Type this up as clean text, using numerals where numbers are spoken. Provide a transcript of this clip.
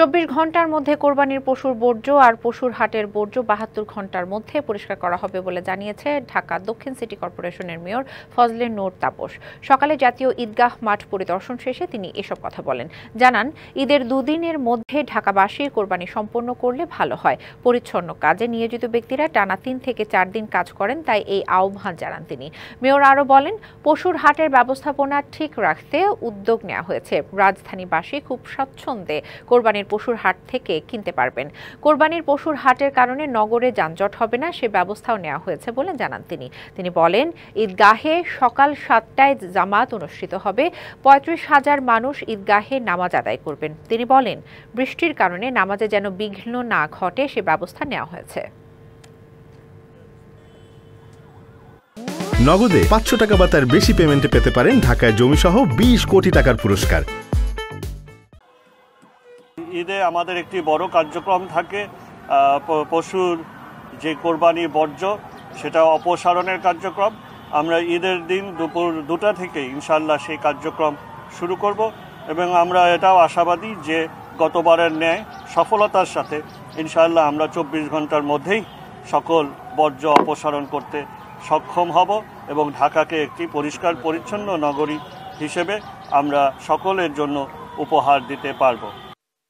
24 ঘন্টার মধ্যে কোরবানির পশুর বর্জ্য আর পশুর হাটের বর্জ্য 72 ঘন্টার মধ্যে পরিষ্কার করা হবে বলে জানিয়েছে ঢাকা দক্ষিণ সিটি কর্পোরেশনের মেয়র ফজলে নূর তাপস। সকালে জাতীয় ঈদগাহ মাঠ পরিদর্শন শেষে তিনি এসব কথা বলেন। জানান, ঈদের দুদিনের মধ্যে ঢাকাবাসী কোরবানি সম্পন্ন করলে ভালো হয়। পরিচ্ছন্ন কাজে নিয়োজিত ব্যক্তিরা টানা 3 থেকে 4 দিন কাজ করেন, তাই এই আহ্বান জানান তিনি। মেয়র আরও বলেন, পশুর হাটের ব্যবস্থাপনা ঠিক রাখতে উদ্যোগ নেওয়া হয়েছে। রাজধানীবাসী খুব স্বচ্ছন্দে কোরবানির পশুর হাট থেকে কিনতে পারবেন। কোরবানির পশুর হাটের কারণে নগরে যানজট হবে না, সে ব্যবস্থাও নেওয়া হয়েছে বলে জানান তিনি বলেন, ঈদগাহে সকাল 7টায় জামাত অনুষ্ঠিত হবে। 35,000 মানুষ ঈদগাহে নামাজ আদায় করবেন। তিনি বলেন, বৃষ্টির কারণে নামাজে যেন বিঘ্ন না ঘটে সে ব্যবস্থা নেওয়া হয়েছে। নগদে 500 টাকা বা তার বেশি পেমেন্টে পেতে পারেন ঢাকায় জমিসহ 20 কোটি টাকার পুরস্কার। ঈদে আমাদের একটি বড় কার্যক্রম থাকে, পশুর যে কোরবানি বর্জ্য সেটা অপসারণের কার্যক্রম। আমরা ঈদের দিন দুপুর 2টা থেকে ইনশাআল্লাহ সেই কার্যক্রম শুরু করব এবং আমরা এটাও আশাবাদী যে গতবারের ন্যায় সফলতার সাথে ইনশাআল্লাহ আমরা 24 ঘন্টার মধ্যেই সকল বর্জ্য অপসারণ করতে সক্ষম হব এবং ঢাকাকে একটি পরিষ্কার পরিচ্ছন্ন নগরী হিসেবে আমরা সকলের জন্য উপহার দিতে পারব।